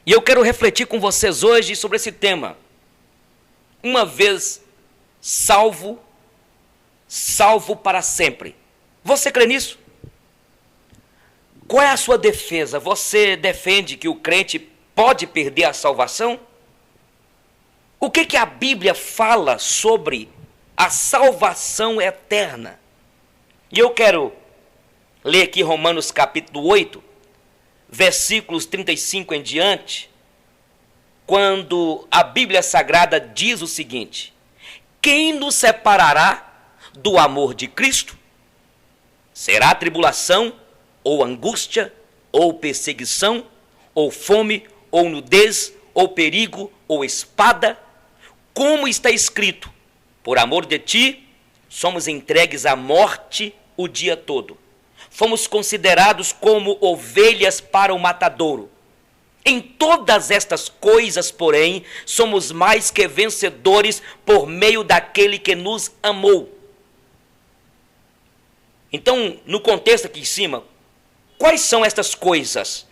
E eu quero refletir com vocês hoje sobre esse tema. Uma vez salvo, salvo para sempre. Você crê nisso? Qual é a sua defesa? Você defende que o crente pode perder a salvação? O que a Bíblia fala sobre a salvação eterna? E eu quero ler aqui Romanos capítulo 8, versículos 35 em diante, quando a Bíblia Sagrada diz o seguinte: quem nos separará do amor de Cristo? Será tribulação, ou angústia, ou perseguição, ou fome, ou nudez, ou perigo, ou espada? Como está escrito: por amor de ti, somos entregues à morte o dia todo. Fomos considerados como ovelhas para o matadouro. Em todas estas coisas, porém, somos mais que vencedores por meio daquele que nos amou. Então, no contexto aqui em cima, quais são estas coisas?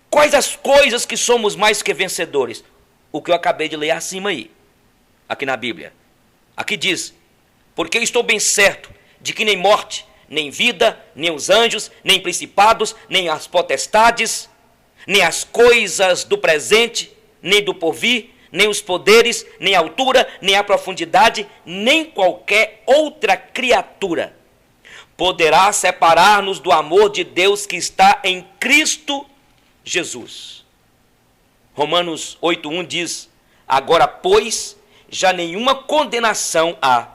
Quais as coisas que somos mais que vencedores? O que eu acabei de ler acima aí, aqui na Bíblia. Aqui diz: porque estou bem certo de que nem morte, nem vida, nem os anjos, nem principados, nem as potestades, nem as coisas do presente, nem do porvir, nem os poderes, nem a altura, nem a profundidade, nem qualquer outra criatura poderá separar-nos do amor de Deus que está em Cristo Jesus. Romanos 8:1 diz: agora, pois, já nenhuma condenação há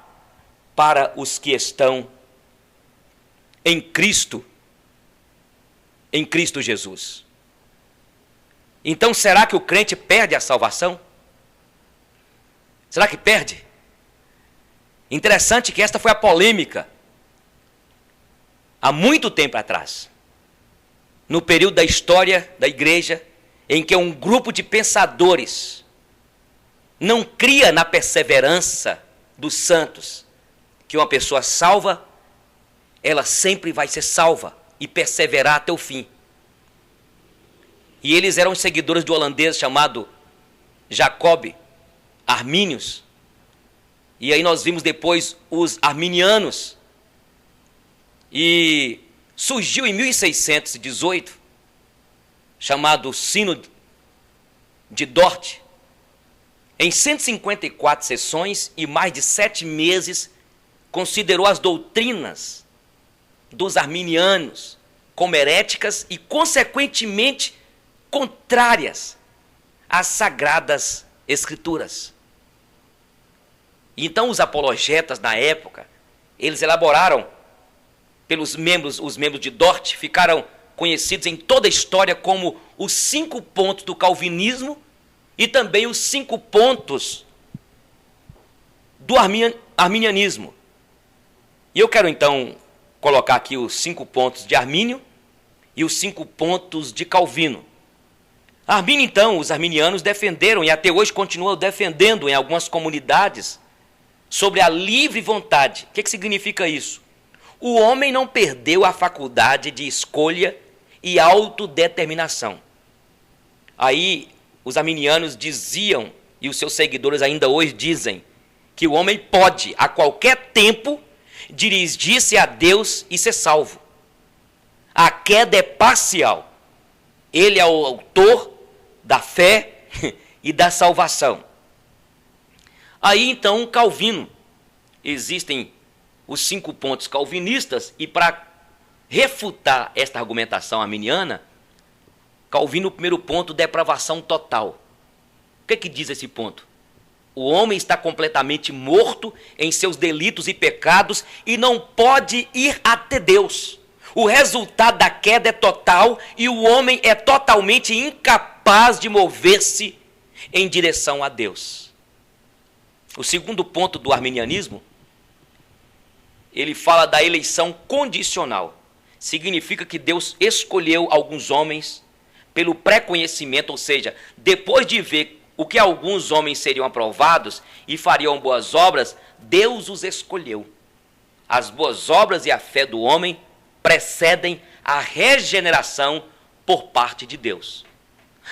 para os que estão em Cristo Jesus. Então, será que o crente perde a salvação? Será que perde? Interessante que esta foi a polêmica há muito tempo atrás, no período da história da igreja, em que um grupo de pensadores não cria na perseverança dos santos, que uma pessoa salva, ela sempre vai ser salva e perseverar até o fim. E eles eram seguidores de um holandês chamado Jacob Arminius. E aí nós vimos depois os arminianos. E surgiu em 1618, chamado Sínodo de Dort, em 154 sessões e mais de 7 meses, considerou as doutrinas dos arminianos como heréticas e, consequentemente, contrárias às sagradas escrituras. Então, os apologetas, na época, eles elaboraram os membros de Dort, ficaram conhecidos em toda a história como os 5 pontos do calvinismo e também os 5 pontos do arminianismo. E eu quero então colocar aqui os 5 pontos de Armínio e os 5 pontos de Calvino. Armínio, então, os arminianos defenderam, e até hoje continuam defendendo em algumas comunidades, sobre a livre vontade. O que significa isso? O homem não perdeu a faculdade de escolha e autodeterminação. Aí os arminianos diziam, e os seus seguidores ainda hoje dizem, que o homem pode, a qualquer tempo, dirigir-se a Deus e ser salvo. A queda é parcial. Ele é o autor da fé e da salvação. Aí então Calvino, existem os 5 pontos calvinistas, e para refutar esta argumentação arminiana, Calvino, o primeiro ponto, depravação total. O que diz esse ponto? O homem está completamente morto em seus delitos e pecados e não pode ir até Deus. O resultado da queda é total e o homem é totalmente incapaz de mover-se em direção a Deus. O segundo ponto do arminianismo, ele fala da eleição condicional. Significa que Deus escolheu alguns homens pelo pré-conhecimento, ou seja, depois de ver o que alguns homens seriam aprovados e fariam boas obras, Deus os escolheu. As boas obras e a fé do homem precedem a regeneração por parte de Deus.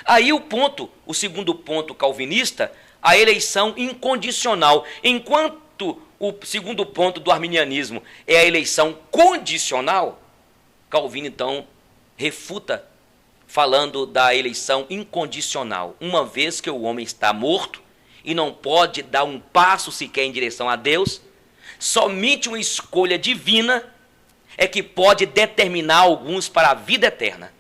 Aí o segundo ponto calvinista, a eleição incondicional. Enquanto o segundo ponto do arminianismo é a eleição condicional, Calvino então refuta falando da eleição incondicional. Uma vez que o homem está morto e não pode dar um passo sequer em direção a Deus, somente uma escolha divina é que pode determinar alguns para a vida eterna.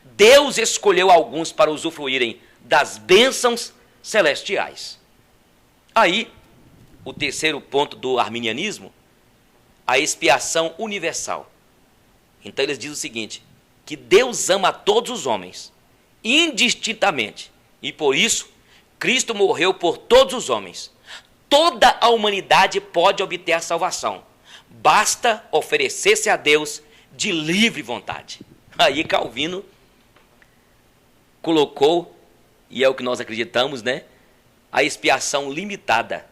Deus escolheu alguns para usufruírem das bênçãos celestiais. Aí, o terceiro ponto do arminianismo, a expiação universal. Então eles dizem o seguinte, que Deus ama a todos os homens, indistintamente, e por isso, Cristo morreu por todos os homens. Toda a humanidade pode obter a salvação. Basta oferecer-se a Deus de livre vontade. Aí Calvino colocou, e é o que nós acreditamos, né? A expiação limitada,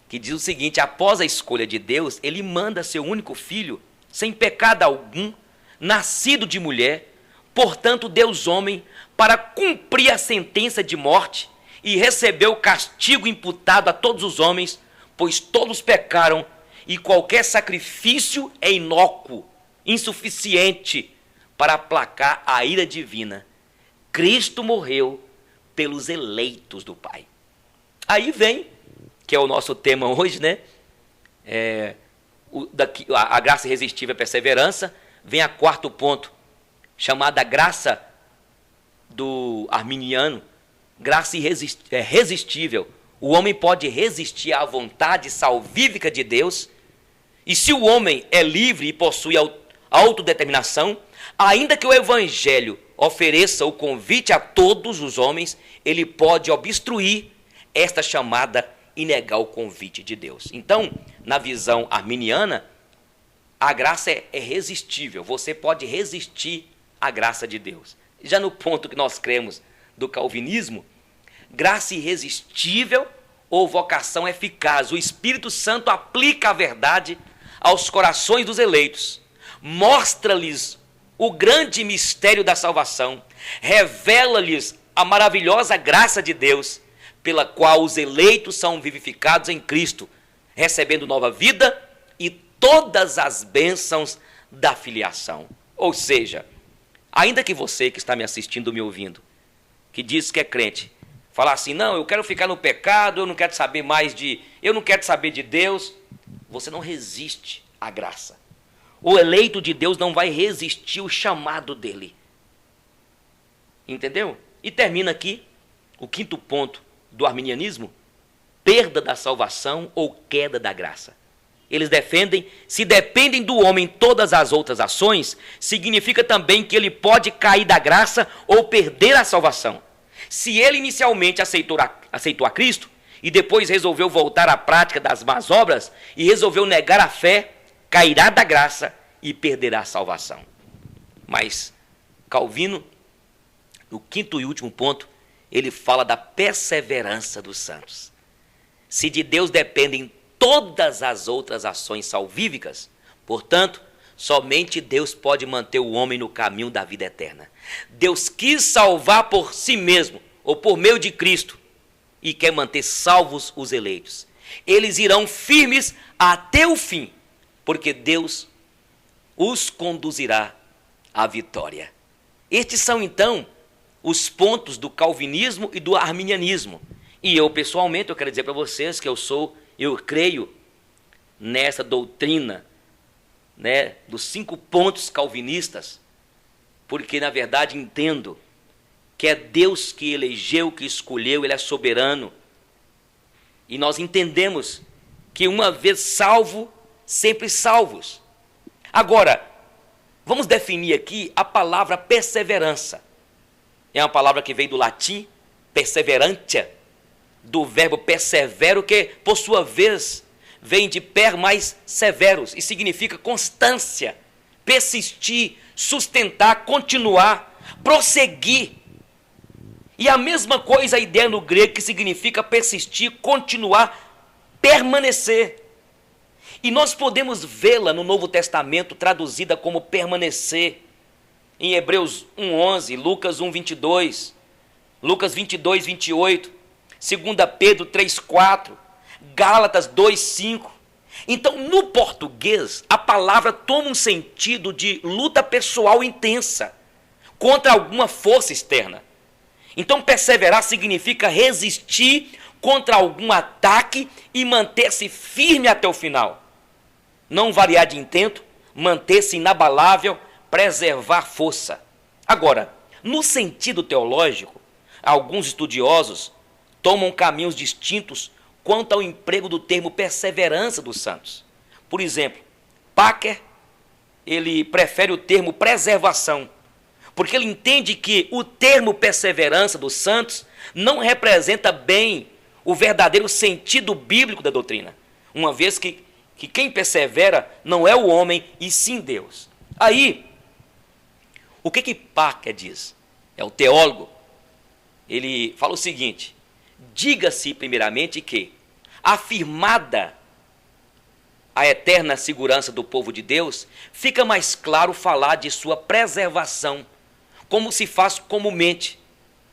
que diz o seguinte, após a escolha de Deus, ele manda seu único filho, sem pecado algum, nascido de mulher, portanto Deus homem, para cumprir a sentença de morte e receber o castigo imputado a todos os homens, pois todos pecaram e qualquer sacrifício é inócuo, insuficiente para aplacar a ira divina. Cristo morreu pelos eleitos do Pai. Aí vem, que é o nosso tema hoje, né? A graça irresistível, a perseverança. Vem a quarto ponto, chamada graça do arminiano, graça irresistível. O homem pode resistir à vontade salvífica de Deus, e se o homem é livre e possui autodeterminação, ainda que o evangelho ofereça o convite a todos os homens, ele pode obstruir esta chamada e negar o convite de Deus. Então, na visão arminiana, a graça é irresistível, você pode resistir à graça de Deus. Já no ponto que nós cremos do calvinismo, graça irresistível ou vocação eficaz. O Espírito Santo aplica a verdade aos corações dos eleitos, mostra-lhes o grande mistério da salvação, revela-lhes a maravilhosa graça de Deus, pela qual os eleitos são vivificados em Cristo, recebendo nova vida e todas as bênçãos da filiação. Ou seja, ainda que você que está me assistindo, me ouvindo, que diz que é crente, falar assim, não, eu quero ficar no pecado, eu não quero saber de Deus, você não resiste à graça. O eleito de Deus não vai resistir ao chamado dele. Entendeu? E termina aqui o quinto ponto do arminianismo, perda da salvação ou queda da graça. Eles defendem, se dependem do homem todas as outras ações, significa também que ele pode cair da graça ou perder a salvação. Se ele inicialmente aceitou a Cristo e depois resolveu voltar à prática das más obras e resolveu negar a fé, cairá da graça e perderá a salvação. Mas Calvino, no quinto e último ponto, ele fala da perseverança dos santos. Se de Deus dependem todas as outras ações salvíficas, portanto, somente Deus pode manter o homem no caminho da vida eterna. Deus quis salvar por si mesmo, ou por meio de Cristo, e quer manter salvos os eleitos. Eles irão firmes até o fim, porque Deus os conduzirá à vitória. Estes são, então, os pontos do calvinismo e do arminianismo. E eu, pessoalmente, eu quero dizer para vocês que eu creio nessa doutrina, né, dos 5 pontos calvinistas, porque, na verdade, entendo que é Deus que elegeu, que escolheu, Ele é soberano. E nós entendemos que uma vez salvo, sempre salvos. Agora, vamos definir aqui a palavra perseverança. É uma palavra que veio do latim, perseverantia, do verbo persevero, que, por sua vez, vem de per mais severos, e significa constância, persistir, sustentar, continuar, prosseguir. E a mesma coisa a ideia no grego, que significa persistir, continuar, permanecer. E nós podemos vê-la no Novo Testamento traduzida como permanecer, em Hebreus 1:11, Lucas 1:22, Lucas 22, 28, 2 Pedro 3, 4, Gálatas 2, 5. Então, no português, a palavra toma um sentido de luta pessoal intensa contra alguma força externa. Então, perseverar significa resistir contra algum ataque e manter-se firme até o final. Não variar de intento, manter-se inabalável, preservar força. Agora, no sentido teológico, alguns estudiosos tomam caminhos distintos quanto ao emprego do termo perseverança dos santos. Por exemplo, Packer, ele prefere o termo preservação, porque ele entende que o termo perseverança dos santos não representa bem o verdadeiro sentido bíblico da doutrina, uma vez que quem persevera não é o homem, e sim Deus. Aí, o que Packer diz? É o teólogo. Ele fala o seguinte: diga-se primeiramente que, afirmada a eterna segurança do povo de Deus, fica mais claro falar de sua preservação, como se faz comumente,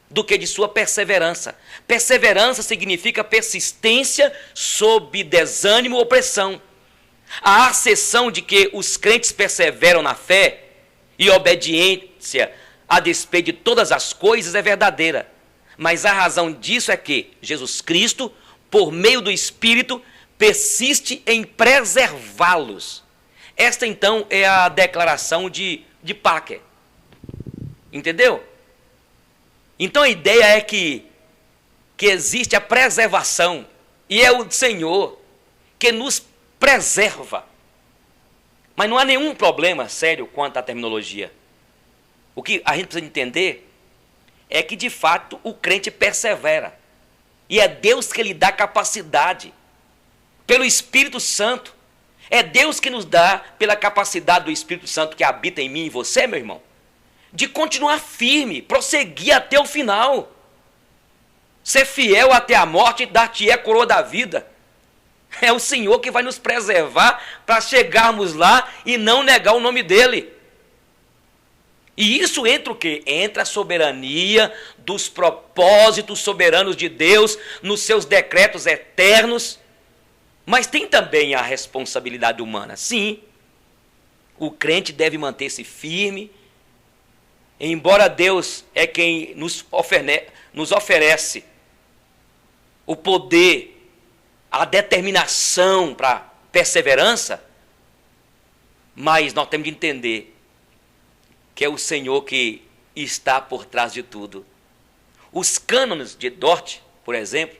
do que de sua perseverança. Perseverança significa persistência sob desânimo ou pressão. A asserção de que os crentes perseveram na fé e obediência a despeito de todas as coisas é verdadeira. Mas a razão disso é que Jesus Cristo, por meio do Espírito, persiste em preservá-los. Esta, então, é a declaração de Packer. Entendeu? Então a ideia é que existe a preservação, e é o Senhor que nos preserva. Mas não há nenhum problema sério quanto à terminologia. O que a gente precisa entender é que, de fato, o crente persevera. E é Deus que lhe dá capacidade, pelo Espírito Santo. É Deus que nos dá, pela capacidade do Espírito Santo que habita em mim e em você, meu irmão, de continuar firme, prosseguir até o final. Ser fiel até a morte e dar-te a coroa da vida. É o Senhor que vai nos preservar para chegarmos lá e não negar o nome dEle. E isso entra o quê? Entra a soberania dos propósitos soberanos de Deus nos seus decretos eternos. Mas tem também a responsabilidade humana. Sim, o crente deve manter-se firme, embora Deus é quem nos oferece o poder, a determinação para perseverança, mas nós temos de entender que é o Senhor que está por trás de tudo. Os cânones de Dort, por exemplo,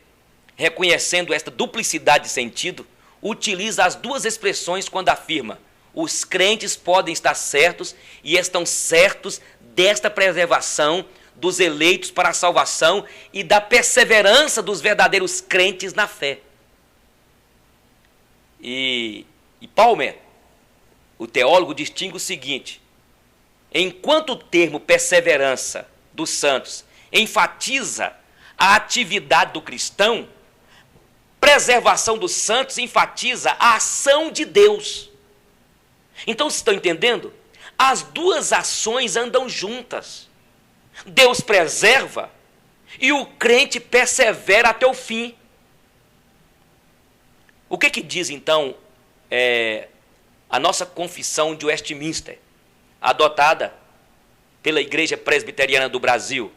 reconhecendo esta duplicidade de sentido, utiliza as duas expressões quando afirma: os crentes podem estar certos e estão certos desta preservação dos eleitos para a salvação e da perseverança dos verdadeiros crentes na fé. E Palmer, o teólogo, distingue o seguinte: enquanto o termo perseverança dos santos enfatiza a atividade do cristão, preservação dos santos enfatiza a ação de Deus. Então, vocês estão entendendo? As duas ações andam juntas. Deus preserva e o crente persevera até o fim. O que diz, então, a nossa confissão de Westminster, adotada pela Igreja Presbiteriana do Brasil?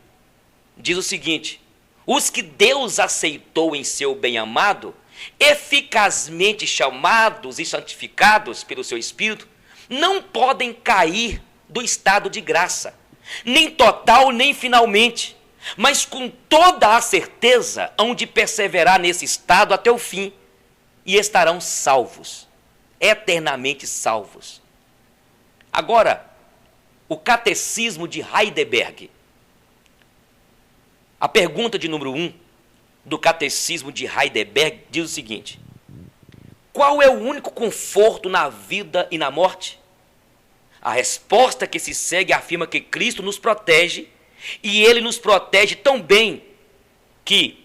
Diz o seguinte: os que Deus aceitou em seu bem-amado, eficazmente chamados e santificados pelo seu Espírito, não podem cair do estado de graça, nem total, nem finalmente, mas com toda a certeza hão de perseverar nesse estado até o fim, e estarão salvos, eternamente salvos. Agora, o Catecismo de Heidelberg, a pergunta de número 1 do Catecismo de Heidelberg diz o seguinte: qual é o único conforto na vida e na morte? A resposta que se segue afirma que Cristo nos protege, e Ele nos protege tão bem que,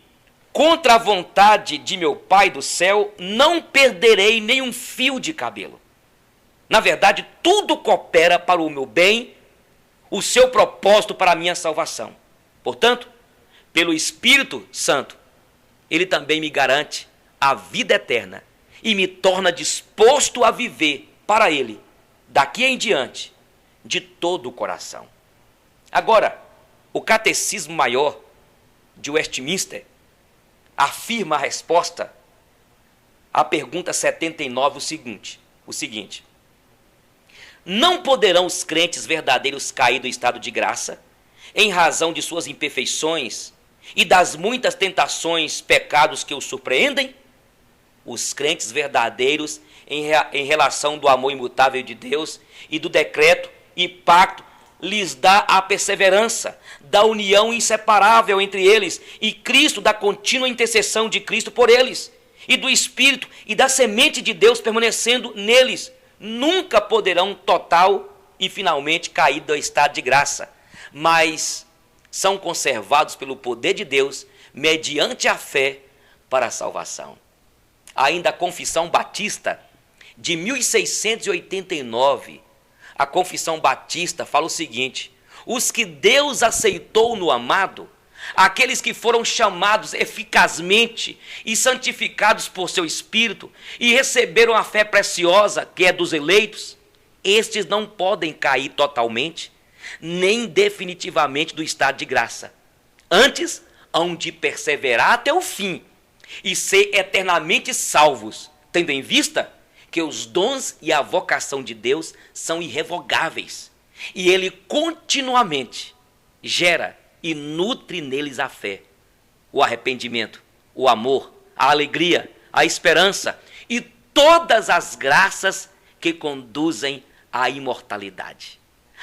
contra a vontade de meu Pai do céu, não perderei nem um fio de cabelo. Na verdade, tudo coopera para o meu bem, o seu propósito para a minha salvação. Portanto, pelo Espírito Santo, ele também me garante a vida eterna e me torna disposto a viver para ele, daqui em diante, de todo o coração. Agora, o Catecismo Maior de Westminster afirma a resposta à pergunta 79 o seguinte: não poderão os crentes verdadeiros cair do estado de graça, em razão de suas imperfeições e das muitas tentações, pecados que os surpreendem? Os crentes verdadeiros, em relação do amor imutável de Deus e do decreto e pacto, lhes dá a perseverança da união inseparável entre eles e Cristo, da contínua intercessão de Cristo por eles, e do Espírito e da semente de Deus permanecendo neles. Nunca poderão total e finalmente cair do estado de graça, mas são conservados pelo poder de Deus mediante a fé para a salvação. Ainda a Confissão Batista de 1689, a Confissão Batista fala o seguinte: os que Deus aceitou no amado, aqueles que foram chamados eficazmente e santificados por seu Espírito e receberam a fé preciosa que é dos eleitos, estes não podem cair totalmente, nem definitivamente do estado de graça. Antes, hão de perseverar até o fim e ser eternamente salvos, tendo em vista que os dons e a vocação de Deus são irrevogáveis, e Ele continuamente gera e nutre neles a fé, o arrependimento, o amor, a alegria, a esperança e todas as graças que conduzem à imortalidade.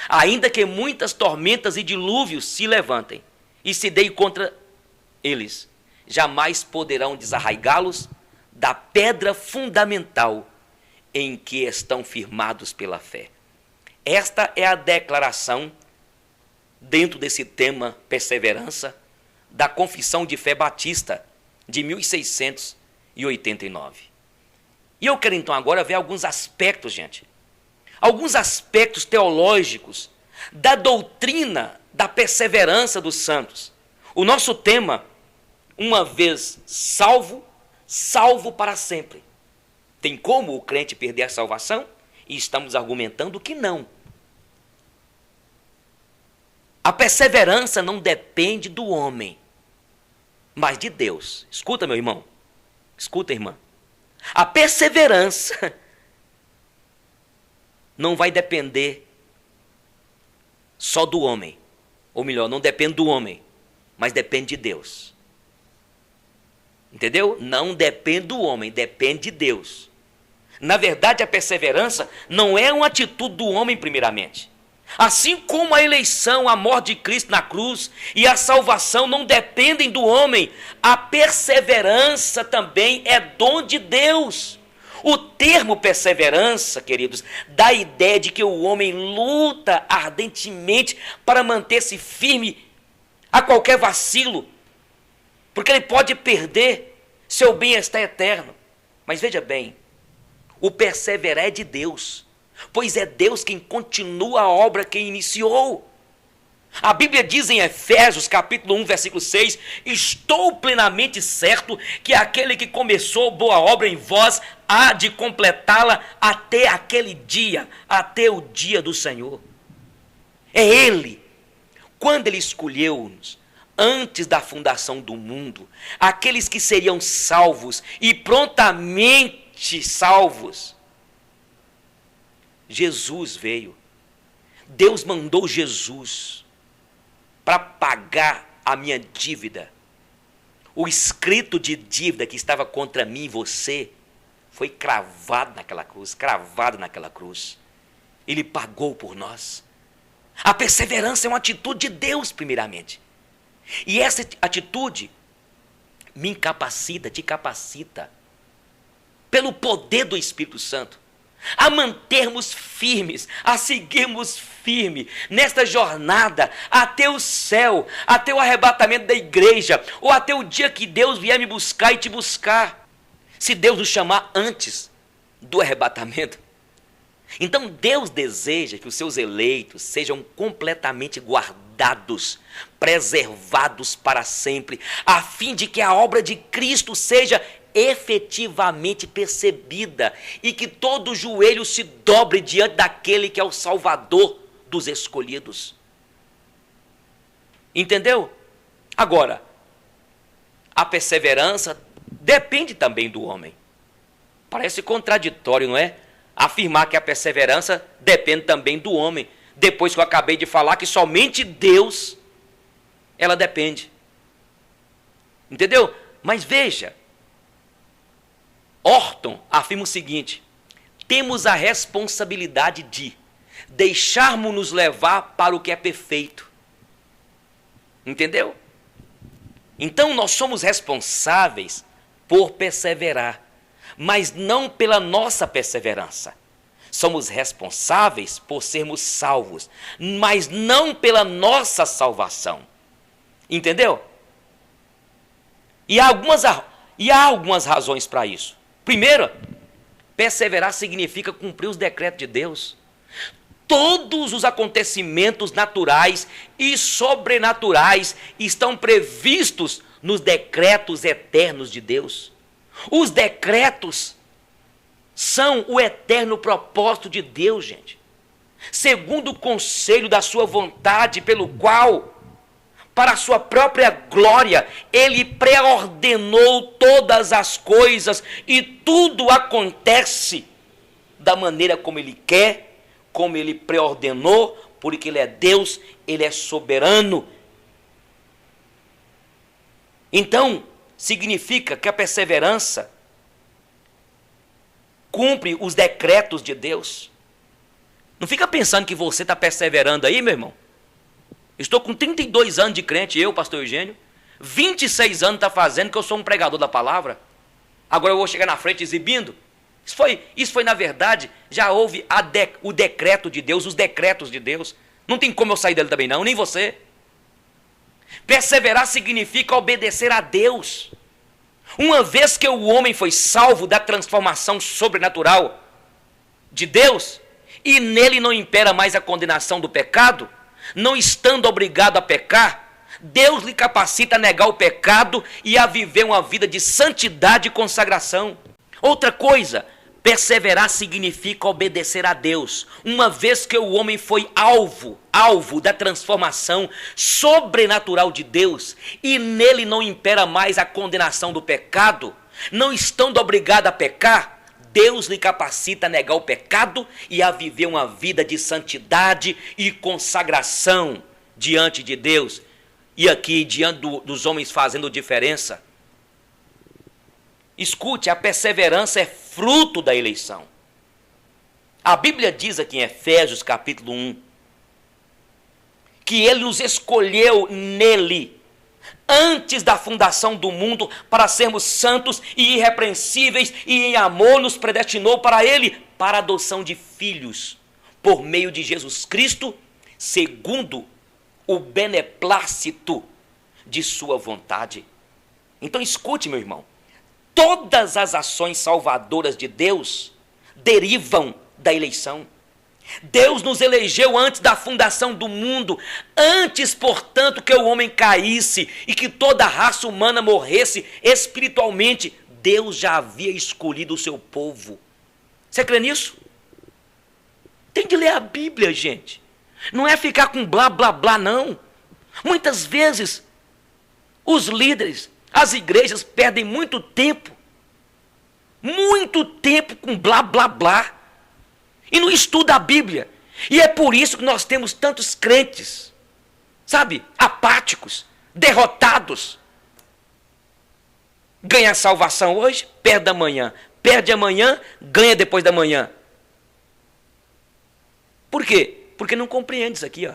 Ainda que muitas tormentas e dilúvios se levantem e se deem contra eles, jamais poderão desarraigá-los da pedra fundamental em que estão firmados pela fé. Esta é a declaração, dentro desse tema perseverança, da Confissão de Fé Batista de 1689. E eu quero então agora ver alguns aspectos, gente, alguns aspectos teológicos da doutrina da perseverança dos santos. O nosso tema, uma vez salvo, salvo para sempre. Tem como o crente perder a salvação? E estamos argumentando que não. A perseverança não depende do homem, mas de Deus. Escuta, meu irmão. Escuta, irmã. A perseverança não vai depender só do homem. Ou melhor, não depende do homem, mas depende de Deus. Entendeu? Não depende do homem, depende de Deus. Na verdade, a perseverança não é uma atitude do homem primeiramente. Assim como a eleição, a morte de Cristo na cruz e a salvação não dependem do homem, a perseverança também é dom de Deus. O termo perseverança, queridos, dá a ideia de que o homem luta ardentemente para manter-se firme a qualquer vacilo, porque ele pode perder seu bem-estar eterno. Mas veja bem, o perseverar é de Deus, pois é Deus quem continua a obra que iniciou. A Bíblia diz em Efésios, capítulo 1, versículo 6, estou plenamente certo que aquele que começou boa obra em vós há de completá-la até aquele dia, até o dia do Senhor. É Ele, quando Ele escolheu-nos, antes da fundação do mundo, aqueles que seriam salvos e prontamente salvos. Jesus veio. Deus mandou Jesus para pagar a minha dívida. O escrito de dívida que estava contra mim e você foi cravado naquela cruz. Ele pagou por nós. A perseverança é uma atitude de Deus, primeiramente. E essa atitude me incapacita, te capacita, pelo poder do Espírito Santo, a mantermos firmes, a seguirmos firme nesta jornada até o céu, até o arrebatamento da igreja, ou até o dia que Deus vier me buscar e te buscar, se Deus nos chamar antes do arrebatamento. Então Deus deseja que os seus eleitos sejam completamente guardados guardados, preservados para sempre, a fim de que a obra de Cristo seja efetivamente percebida e que todo joelho se dobre diante daquele que é o Salvador dos escolhidos. Entendeu? Agora, a perseverança depende também do homem. Parece contraditório, não é? Afirmar que a perseverança depende também do homem, depois que eu acabei de falar que somente Deus ela depende. Entendeu? Mas veja, Orton afirma o seguinte: temos a responsabilidade de deixarmos-nos levar para o que é perfeito. Entendeu? Então nós somos responsáveis por perseverar, mas não pela nossa perseverança. Somos responsáveis por sermos salvos, mas não pela nossa salvação. Entendeu? E há algumas razões para isso. Primeiro, perseverar significa cumprir os decretos de Deus. Todos os acontecimentos naturais e sobrenaturais estão previstos nos decretos eternos de Deus. Os decretos são o eterno propósito de Deus, gente. Segundo o conselho da sua vontade, pelo qual, para a sua própria glória, Ele pré-ordenou todas as coisas e tudo acontece da maneira como Ele quer, como Ele pré-ordenou, porque Ele é Deus, Ele é soberano. Então, significa que a perseverança cumpre os decretos de Deus. Não fica pensando que você está perseverando aí, meu irmão. Estou com 32 anos de crente, eu, pastor Eugênio. 26 anos está fazendo que eu sou um pregador da palavra. Agora eu vou chegar na frente exibindo. Isso foi na verdade, já houve o decreto de Deus, os decretos de Deus. Não tem como eu sair dele também não, nem você. Perseverar significa obedecer a Deus. Uma vez que o homem foi salvo da transformação sobrenatural de Deus, e nele não impera mais a condenação do pecado, não estando obrigado a pecar, Deus lhe capacita a negar o pecado e a viver uma vida de santidade e consagração. Outra coisa, perseverar significa obedecer a Deus. Uma vez que o homem foi alvo da transformação sobrenatural de Deus, e nele não impera mais a condenação do pecado, não estando obrigado a pecar, Deus lhe capacita a negar o pecado e a viver uma vida de santidade e consagração diante de Deus. E aqui, diante dos homens fazendo diferença. Escute, a perseverança é fruto da eleição. A Bíblia diz aqui em Efésios capítulo 1, que Ele nos escolheu nele, antes da fundação do mundo, para sermos santos e irrepreensíveis, e em amor nos predestinou para Ele, para a adoção de filhos, por meio de Jesus Cristo, segundo o beneplácito de sua vontade. Então escute, meu irmão, todas as ações salvadoras de Deus derivam da eleição. Deus nos elegeu antes da fundação do mundo, antes, portanto, que o homem caísse e que toda a raça humana morresse espiritualmente. Deus já havia escolhido o seu povo. Você crê nisso? Tem que ler a Bíblia, gente. Não é ficar com blá, blá, blá, não. Muitas vezes, os líderes, as igrejas perdem muito tempo com blá, blá, blá, e não estuda a Bíblia. E é por isso que nós temos tantos crentes, sabe, apáticos, derrotados. Ganha a salvação hoje, perde amanhã. Perde amanhã, ganha depois da manhã. Por quê? Porque não compreende isso aqui, ó.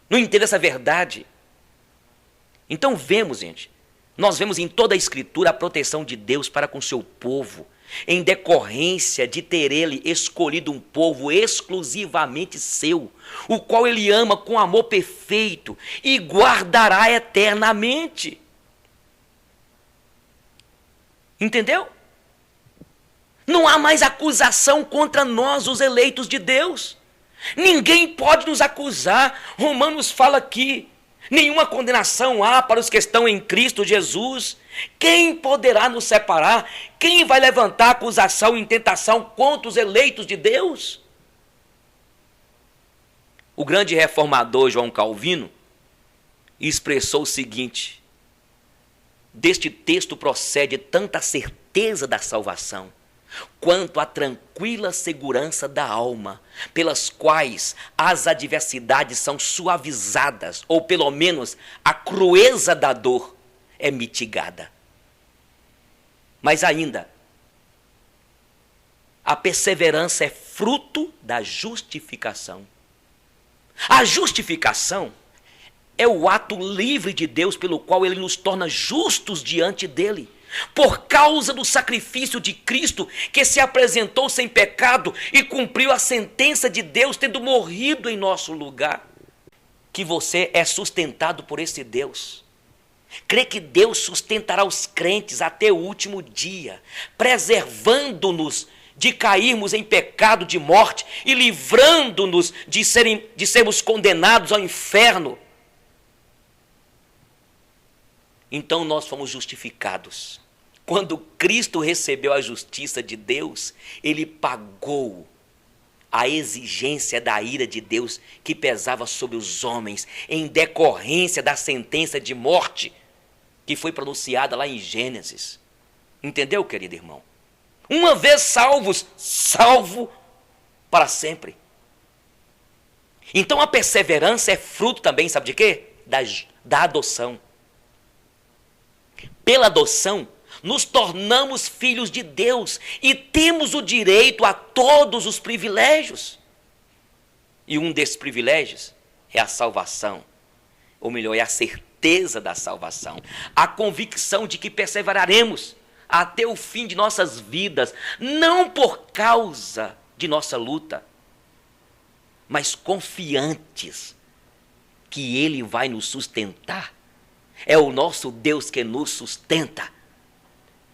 Não entende essa verdade. Então vemos, gente, nós vemos em toda a Escritura a proteção de Deus para com seu povo, em decorrência de ter Ele escolhido um povo exclusivamente seu, o qual Ele ama com amor perfeito e guardará eternamente. Entendeu? Não há mais acusação contra nós, os eleitos de Deus. Ninguém pode nos acusar. Romanos fala aqui: nenhuma condenação há para os que estão em Cristo Jesus. Quem poderá nos separar? Quem vai levantar acusação e tentação contra os eleitos de Deus? O grande reformador João Calvino expressou o seguinte: deste texto procede tanta certeza da salvação, quanto a tranquila segurança da alma, pelas quais as adversidades são suavizadas, ou pelo menos a crueza da dor é mitigada. Mas ainda, a perseverança é fruto da justificação. A justificação é o ato livre de Deus pelo qual Ele nos torna justos diante dEle, por causa do sacrifício de Cristo, que se apresentou sem pecado e cumpriu a sentença de Deus, tendo morrido em nosso lugar. Que você é sustentado por esse Deus. Crê que Deus sustentará os crentes até o último dia, preservando-nos de cairmos em pecado de morte e livrando-nos de sermos condenados ao inferno. Então nós fomos justificados. Quando Cristo recebeu a justiça de Deus, Ele pagou a exigência da ira de Deus que pesava sobre os homens, em decorrência da sentença de morte que foi pronunciada lá em Gênesis. Entendeu, querido irmão? Uma vez salvos, salvo para sempre. Então a perseverança é fruto também, sabe de quê? Da adoção. Pela adoção, nos tornamos filhos de Deus e temos o direito a todos os privilégios. E um desses privilégios é a salvação, ou melhor, é a certeza da salvação, a convicção de que perseveraremos até o fim de nossas vidas, não por causa de nossa luta, mas confiantes que Ele vai nos sustentar. É o nosso Deus que nos sustenta.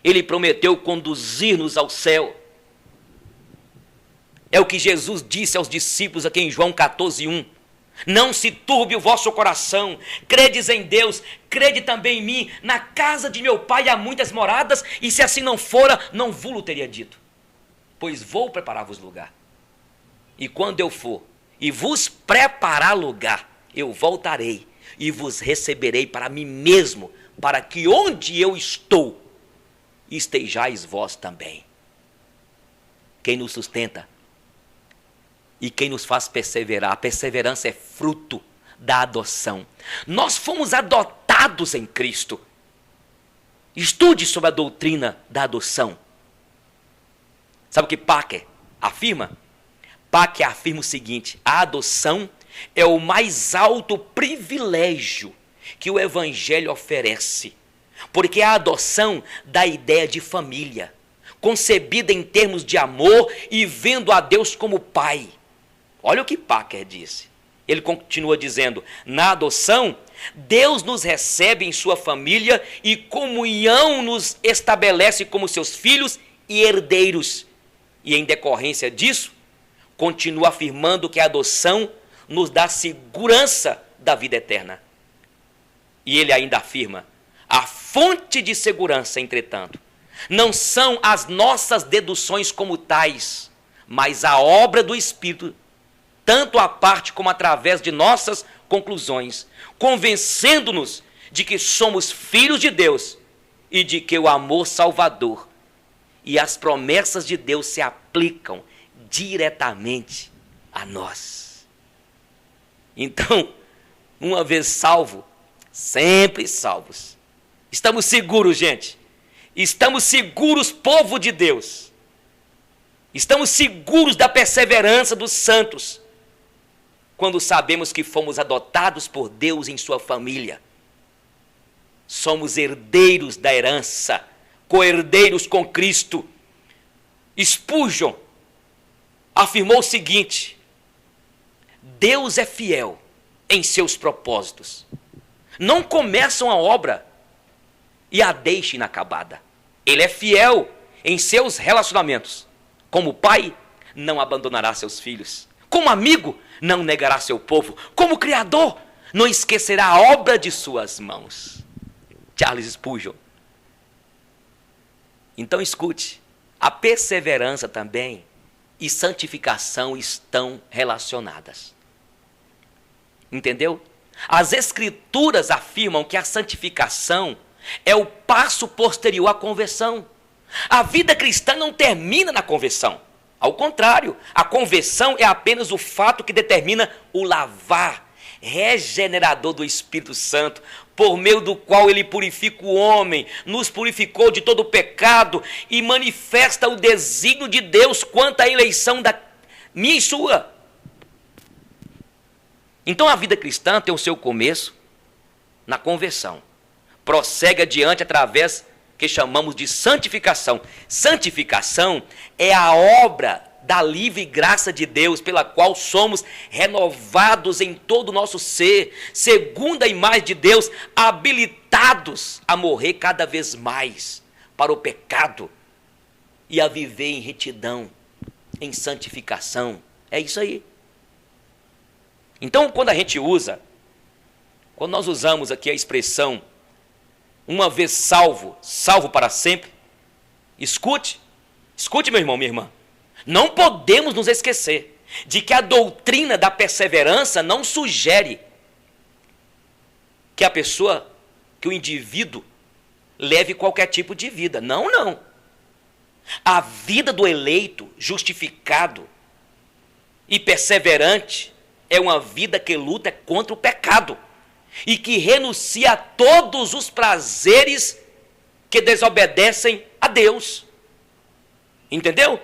Ele prometeu conduzir-nos ao céu. É o que Jesus disse aos discípulos aqui em João 14:1. Não se turbe o vosso coração, credes em Deus, crede também em mim. Na casa de meu Pai há muitas moradas, e se assim não fora, não vos teria dito. Pois vou preparar-vos lugar. E quando eu for e vos preparar lugar, eu voltarei e vos receberei para mim mesmo, para que onde eu estou, estejais vós também. Quem nos sustenta e quem nos faz perseverar, a perseverança é fruto da adoção. Nós fomos adotados em Cristo. Estude sobre a doutrina da adoção. Sabe o que Packer afirma? Packer afirma o seguinte: a adoção é o mais alto privilégio que o Evangelho oferece, porque a adoção dá a ideia de família, concebida em termos de amor e vendo a Deus como Pai. Olha o que Packer disse. Ele continua dizendo: na adoção, Deus nos recebe em sua família e comunhão nos estabelece como seus filhos e herdeiros. E em decorrência disso, continua afirmando que a adoção nos dá segurança da vida eterna. E ele ainda afirma: a fonte de segurança, entretanto, não são as nossas deduções como tais, mas a obra do Espírito, tanto à parte como através de nossas conclusões, convencendo-nos de que somos filhos de Deus e de que o amor salvador e as promessas de Deus se aplicam diretamente a nós. Então, uma vez salvo, sempre salvos. Estamos seguros, gente. Estamos seguros, povo de Deus. Estamos seguros da perseverança dos santos, quando sabemos que fomos adotados por Deus em sua família. Somos herdeiros da herança, co-herdeiros com Cristo. Spurgeon afirmou o seguinte: Deus é fiel em seus propósitos. Não começa uma obra e a deixa inacabada. Ele é fiel em seus relacionamentos. Como pai, não abandonará seus filhos. Como amigo, não negará seu povo. Como criador, não esquecerá a obra de suas mãos. Charles Spurgeon. Então escute, a perseverança também e santificação estão relacionadas. Entendeu? As Escrituras afirmam que a santificação é o passo posterior à conversão. A vida cristã não termina na conversão. Ao contrário, a conversão é apenas o fato que determina o lavar regenerador do Espírito Santo, por meio do qual ele purifica o homem, nos purificou de todo o pecado e manifesta o desígnio de Deus quanto à eleição da minha e sua. Então a vida cristã tem o seu começo na conversão. Prossegue adiante através que chamamos de santificação. Santificação é a obra da livre graça de Deus, pela qual somos renovados em todo o nosso ser, segundo a imagem de Deus, habilitados a morrer cada vez mais para o pecado e a viver em retidão, em santificação. É isso aí. Então, quando nós usamos aqui a expressão uma vez salvo, salvo para sempre, escute, meu irmão, minha irmã. Não podemos nos esquecer de que a doutrina da perseverança não sugere que que o indivíduo leve qualquer tipo de vida. Não, não. A vida do eleito, justificado e perseverante, é uma vida que luta contra o pecado e que renuncia a todos os prazeres que desobedecem a Deus. Entendeu?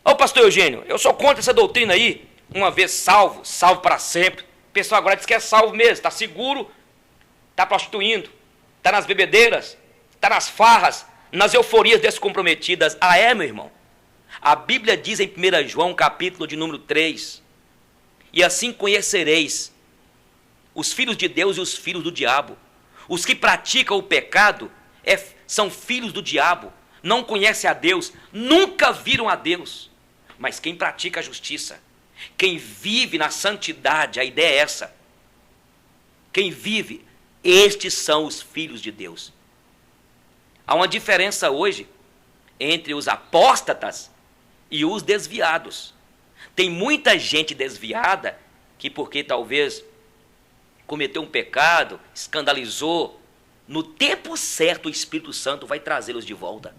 Ô pastor Eugênio, eu sou contra essa doutrina aí, uma vez salvo, salvo para sempre. O pessoal agora diz que é salvo mesmo, está seguro, está prostituindo, está nas bebedeiras, está nas farras, nas euforias descomprometidas. Ah, é, meu irmão? A Bíblia diz em 1 João, capítulo de número 3, e assim conhecereis os filhos de Deus e os filhos do diabo. Os que praticam o pecado são filhos do diabo, não conhecem a Deus, nunca viram a Deus. Mas quem pratica a justiça, quem vive na santidade, a ideia é essa. Quem vive, estes são os filhos de Deus. Há uma diferença hoje entre os apóstatas e os desviados. Tem muita gente desviada que, porque talvez cometeu um pecado, escandalizou, no tempo certo o Espírito Santo vai trazê-los de volta.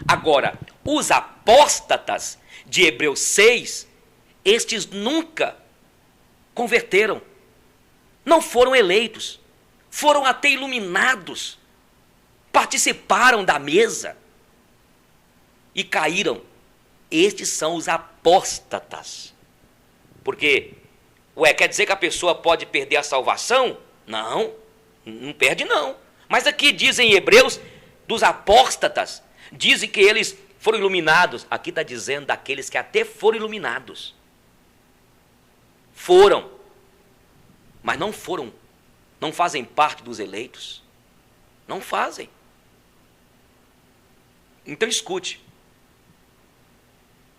Agora, os apóstatas de Hebreus 6, estes nunca converteram, não foram eleitos, foram até iluminados, participaram da mesa e caíram. Estes são os apóstatas. Porque, quer dizer que a pessoa pode perder a salvação? Não, não perde não. Mas aqui dizem em Hebreus, dos apóstatas, dizem que eles foram iluminados. Aqui está dizendo daqueles que até foram iluminados. Foram, mas não fazem parte dos eleitos. Não fazem. Então escute.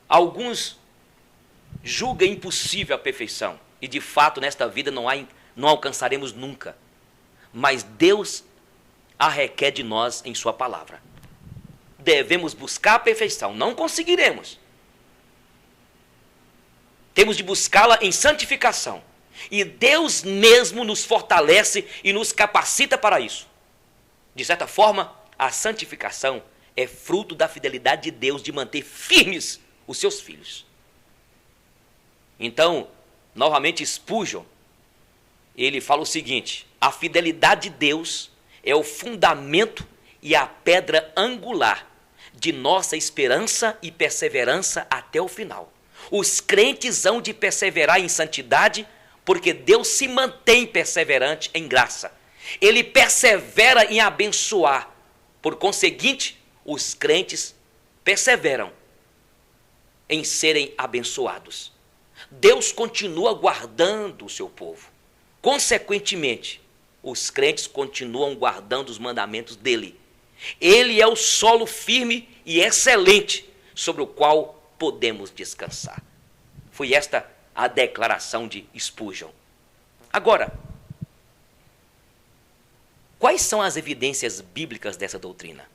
Alguns julgam impossível a perfeição. E de fato nesta vida não alcançaremos nunca. Mas Deus a requer de nós em sua palavra. Devemos buscar a perfeição. Não conseguiremos. Temos de buscá-la em santificação. E Deus mesmo nos fortalece e nos capacita para isso. De certa forma, a santificação é fruto da fidelidade de Deus de manter firmes os seus filhos. Então, novamente Spurgeon, ele fala o seguinte: a fidelidade de Deus é o fundamento e a pedra angular de nossa esperança e perseverança até o final. Os crentes hão de perseverar em santidade, porque Deus se mantém perseverante em graça. Ele persevera em abençoar. Por conseguinte, os crentes perseveram em serem abençoados. Deus continua guardando o seu povo. Consequentemente, os crentes continuam guardando os mandamentos dele. Ele é o solo firme e excelente sobre o qual podemos descansar. Foi esta a declaração de Spurgeon. Agora, quais são as evidências bíblicas dessa doutrina?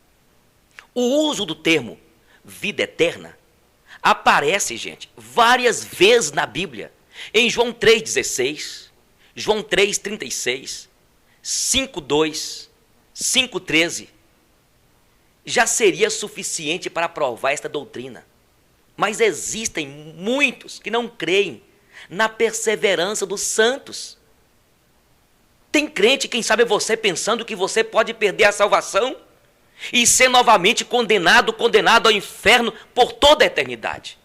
O uso do termo vida eterna aparece, gente, várias vezes na Bíblia. Em João 3,16, João 3,36, 5,2, 5,13. Já seria suficiente para provar esta doutrina. Mas existem muitos que não creem na perseverança dos santos. Tem crente, quem sabe você, pensando que você pode perder a salvação e ser novamente condenado ao inferno por toda a eternidade.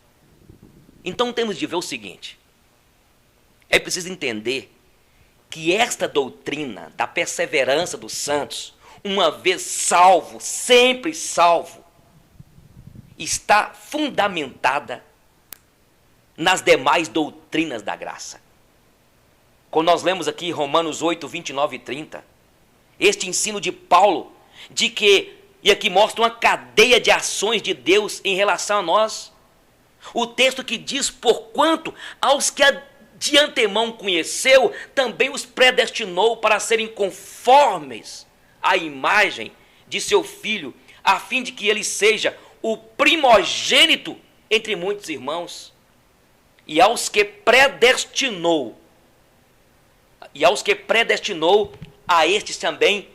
Então temos de ver o seguinte: é preciso entender que esta doutrina da perseverança dos santos, uma vez salvo, sempre salvo, está fundamentada nas demais doutrinas da graça. Quando nós lemos aqui Romanos 8, 29 e 30, este ensino de Paulo, de que, e aqui mostra uma cadeia de ações de Deus em relação a nós. O texto que diz: porquanto aos que de antemão conheceu, também os predestinou para serem conformes à imagem de seu Filho, a fim de que ele seja o primogênito entre muitos irmãos. E aos que predestinou, a estes também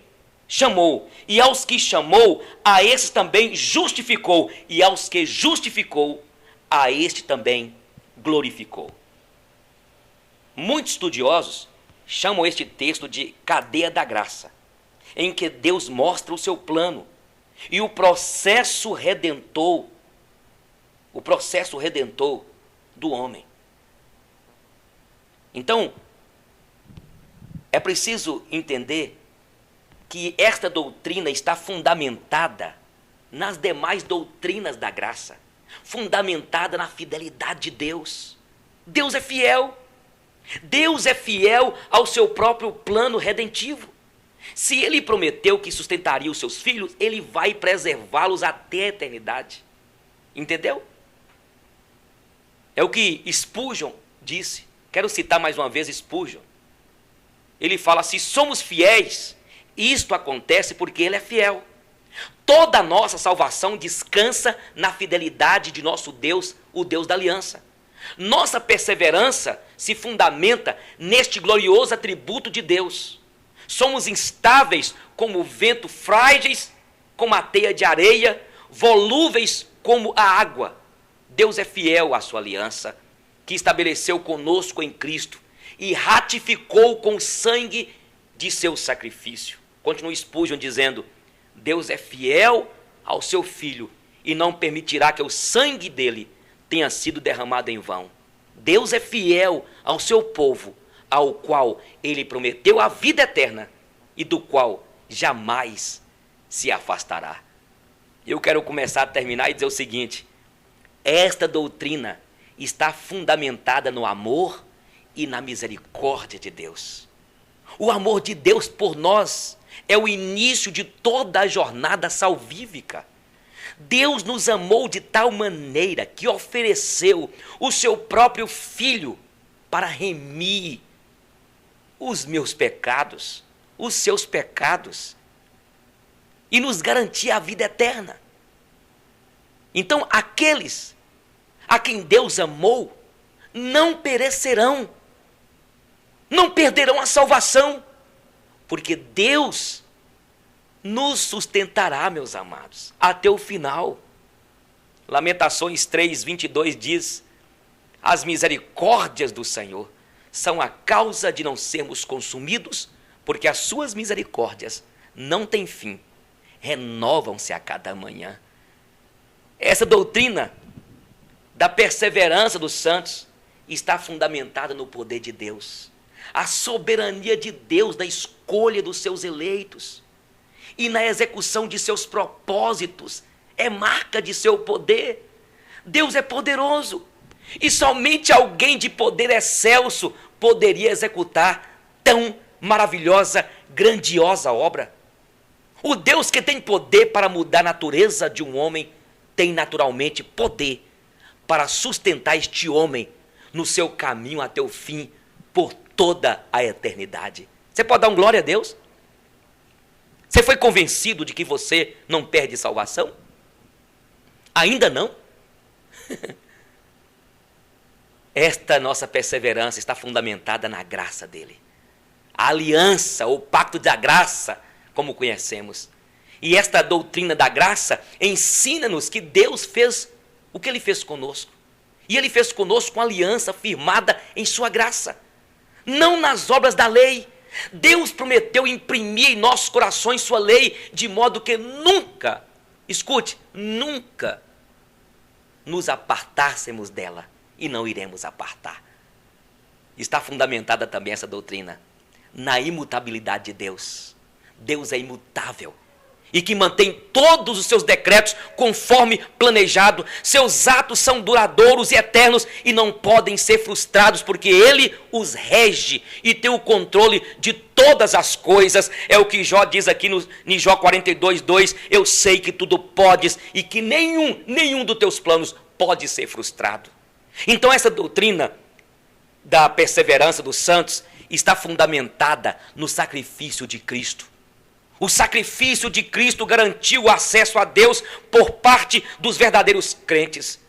chamou. E aos que chamou, a estes também justificou. E aos que justificou, a este também glorificou. Muitos estudiosos chamam este texto de cadeia da graça, em que Deus mostra o seu plano e o processo redentor do homem. Então, é preciso entender que esta doutrina está fundamentada nas demais doutrinas da graça, fundamentada na fidelidade de Deus. Deus é fiel. Deus é fiel ao seu próprio plano redentivo. Se ele prometeu que sustentaria os seus filhos, ele vai preservá-los até a eternidade. Entendeu? É o que Spurgeon disse. Quero citar mais uma vez Spurgeon. Ele fala: se somos fiéis, isto acontece porque ele é fiel. Toda a nossa salvação descansa na fidelidade de nosso Deus, o Deus da aliança. Nossa perseverança se fundamenta neste glorioso atributo de Deus. Somos instáveis como o vento, frágeis como a teia de areia, volúveis como a água. Deus é fiel à sua aliança, que estabeleceu conosco em Cristo e ratificou com o sangue de seu sacrifício. Continua Spurgeon dizendo: Deus é fiel ao seu Filho e não permitirá que o sangue dele tenha sido derramado em vão. Deus é fiel ao seu povo, ao qual ele prometeu a vida eterna e do qual jamais se afastará. Eu quero começar a terminar e dizer o seguinte: esta doutrina está fundamentada no amor e na misericórdia de Deus. O amor de Deus por nós é o início de toda a jornada salvífica. Deus nos amou de tal maneira que ofereceu o seu próprio Filho para remir os meus pecados, os seus pecados, e nos garantir a vida eterna. Então, aqueles a quem Deus amou não perecerão, não perderão a salvação, porque Deus nos sustentará, meus amados, até o final. Lamentações 3:22 diz: as misericórdias do Senhor são a causa de não sermos consumidos, porque as suas misericórdias não têm fim, renovam-se a cada manhã. Essa doutrina da perseverança dos santos está fundamentada no poder de Deus, a soberania de Deus na escolha dos seus eleitos e na execução de seus propósitos, é marca de seu poder. Deus é poderoso e somente alguém de poder excelso poderia executar tão maravilhosa, grandiosa obra. O Deus que tem poder para mudar a natureza de um homem tem naturalmente poder para sustentar este homem no seu caminho até o fim, por toda a eternidade. Você pode dar um glória a Deus? Você foi convencido de que você não perde salvação? Ainda não? Esta nossa perseverança está fundamentada na graça dele. A aliança, o pacto da graça, como conhecemos. E esta doutrina da graça ensina-nos que Deus fez o que ele fez conosco. E ele fez conosco uma aliança firmada em sua graça, não nas obras da lei. Deus prometeu imprimir em nossos corações sua lei, de modo que nunca, escute, nunca nos apartássemos dela, e não iremos apartar. Está fundamentada também essa doutrina na imutabilidade de Deus. Deus é imutável e que mantém todos os seus decretos conforme planejado. Seus atos são duradouros e eternos e não podem ser frustrados, porque ele os rege e tem o controle de todas as coisas. É o que Jó diz aqui em Jó 42:2. Eu sei que tudo podes e que nenhum dos teus planos pode ser frustrado. Então essa doutrina da perseverança dos santos está fundamentada no sacrifício de Cristo. O sacrifício de Cristo garantiu o acesso a Deus por parte dos verdadeiros crentes.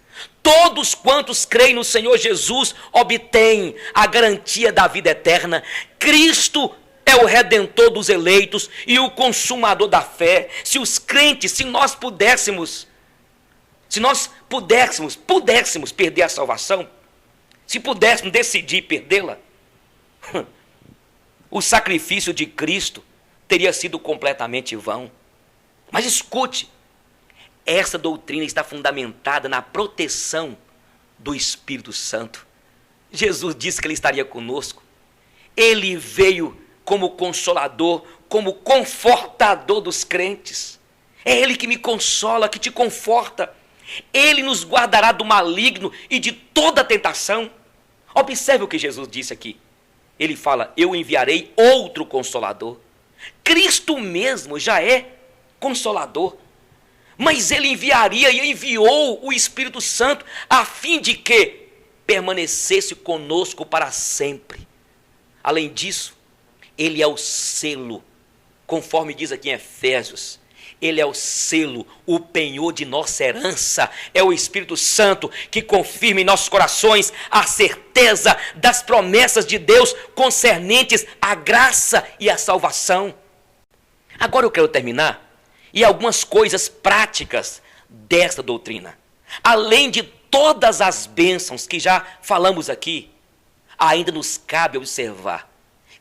Todos quantos creem no Senhor Jesus obtêm a garantia da vida eterna. Cristo é o redentor dos eleitos e o consumador da fé. Se os crentes, se nós pudéssemos perder a salvação, se pudéssemos decidir perdê-la, o sacrifício de Cristo teria sido completamente vão. Mas escute, essa doutrina está fundamentada na proteção do Espírito Santo. Jesus disse que ele estaria conosco. Ele veio como consolador, como confortador dos crentes. É ele que me consola, que te conforta. Ele nos guardará do maligno e de toda tentação. Observe o que Jesus disse aqui. Ele fala: eu enviarei outro consolador. Cristo mesmo já é consolador, mas ele enviaria e enviou o Espírito Santo a fim de que permanecesse conosco para sempre. Além disso, ele é o selo, conforme diz aqui em Efésios. Ele é o selo, o penhor de nossa herança. É o Espírito Santo que confirma em nossos corações a certeza das promessas de Deus concernentes à graça e à salvação. Agora eu quero terminar e algumas coisas práticas desta doutrina. Além de todas as bênçãos que já falamos aqui, ainda nos cabe observar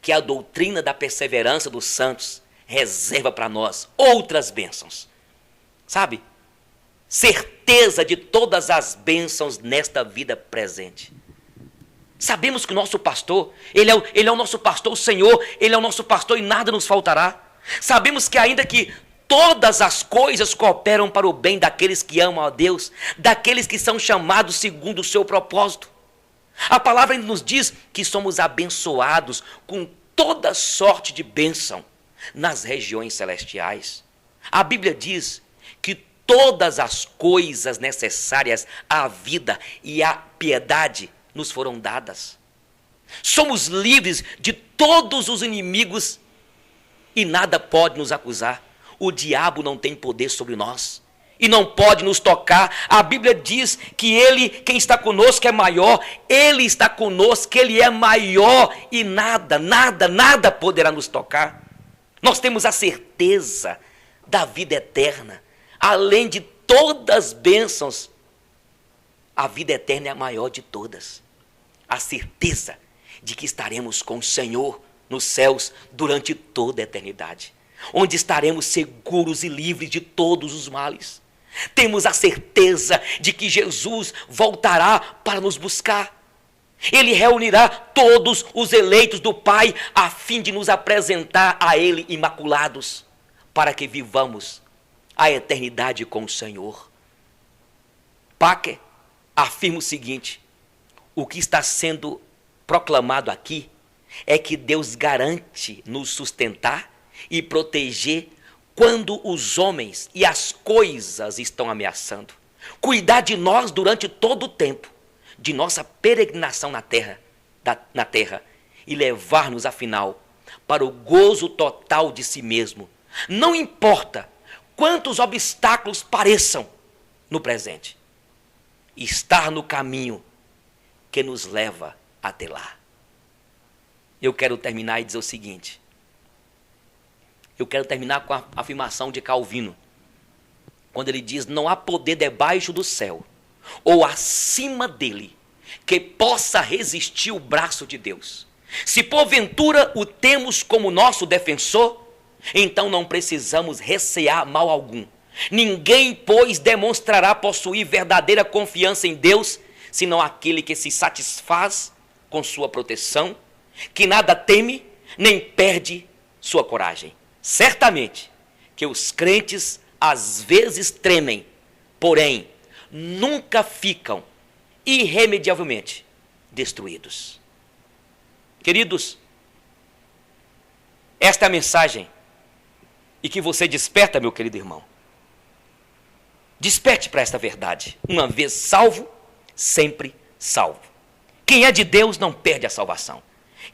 que a doutrina da perseverança dos santos reserva para nós outras bênçãos. Sabe? Certeza de todas as bênçãos nesta vida presente. Sabemos que o nosso pastor, ele é o nosso pastor, o Senhor, ele é o nosso pastor e nada nos faltará. Sabemos que ainda que todas as coisas cooperam para o bem daqueles que amam a Deus, daqueles que são chamados segundo o seu propósito. A palavra nos diz que somos abençoados com toda sorte de bênção nas regiões celestiais. A Bíblia diz que todas as coisas necessárias à vida e à piedade nos foram dadas. Somos livres de todos os inimigos e nada pode nos acusar. O diabo não tem poder sobre nós e não pode nos tocar. A Bíblia diz que ele, quem está conosco, é maior. Ele está conosco, ele é maior e nada poderá nos tocar. Nós temos a certeza da vida eterna. Além de todas as bênçãos, a vida eterna é a maior de todas. A certeza de que estaremos com o Senhor nos céus durante toda a eternidade, onde estaremos seguros e livres de todos os males. Temos a certeza de que Jesus voltará para nos buscar. Ele reunirá todos os eleitos do Pai a fim de nos apresentar a Ele imaculados, para que vivamos a eternidade com o Senhor. Packer afirma o seguinte: o que está sendo proclamado aqui é que Deus garante nos sustentar e proteger quando os homens e as coisas estão ameaçando. Cuidar de nós durante todo o tempo, de nossa peregrinação na terra, e levar-nos, afinal, para o gozo total de si mesmo. Não importa quantos obstáculos pareçam no presente, estar no caminho que nos leva até lá. Eu quero terminar e dizer o seguinte. Eu quero terminar com a afirmação de Calvino, quando ele diz: não há poder debaixo do céu ou acima dele que possa resistir o braço de Deus. Se porventura o temos como nosso defensor, então não precisamos recear mal algum. Ninguém, pois, demonstrará possuir verdadeira confiança em Deus, senão aquele que se satisfaz com sua proteção, que nada teme, nem perde sua coragem. Certamente que os crentes às vezes tremem, porém nunca ficam irremediavelmente destruídos. Queridos, esta é a mensagem e que você desperta, meu querido irmão. Desperte para esta verdade. Uma vez salvo, sempre salvo. Quem é de Deus não perde a salvação.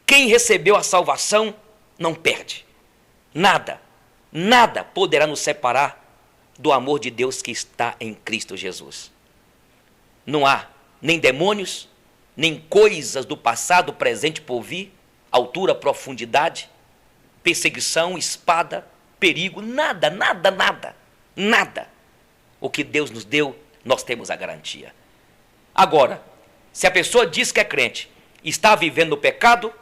Quem recebeu a salvação não perde. Nada, nada poderá nos separar do amor de Deus que está em Cristo Jesus. Não há nem demônios, nem coisas do passado, presente, por vir, altura, profundidade, perseguição, espada, perigo, nada, nada, nada, nada. O que Deus nos deu, nós temos a garantia. Agora, se a pessoa diz que é crente, está vivendo no pecado,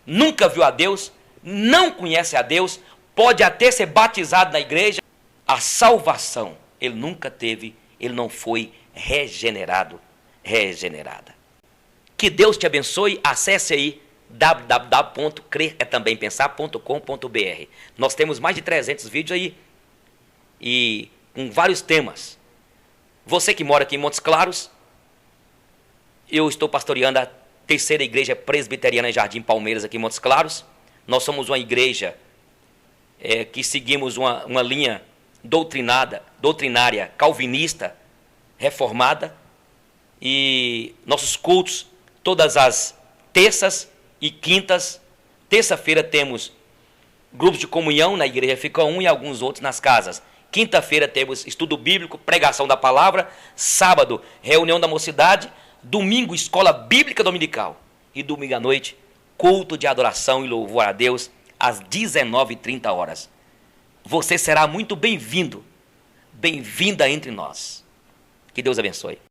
nunca viu a Deus, não conhece a Deus, pode até ser batizado na igreja, a salvação ele nunca teve, ele não foi regenerada. Que Deus te abençoe, acesse aí www.crertambempensar.com.br. Nós temos mais de 300 vídeos aí e com vários temas. Você que mora aqui em Montes Claros, eu estou pastoreando a terceira igreja presbiteriana em Jardim Palmeiras aqui em Montes Claros. Nós somos uma igreja que seguimos uma linha doutrinária, calvinista, reformada, e nossos cultos todas as terças e quintas. Terça-feira temos grupos de comunhão na igreja Fica Um e alguns outros nas casas. Quinta-feira temos estudo bíblico, pregação da palavra. Sábado, reunião da mocidade. Domingo, escola bíblica dominical. E domingo à noite, culto de adoração e louvor a Deus às 19h30. Você será muito bem-vindo, bem-vinda entre nós. Que Deus abençoe.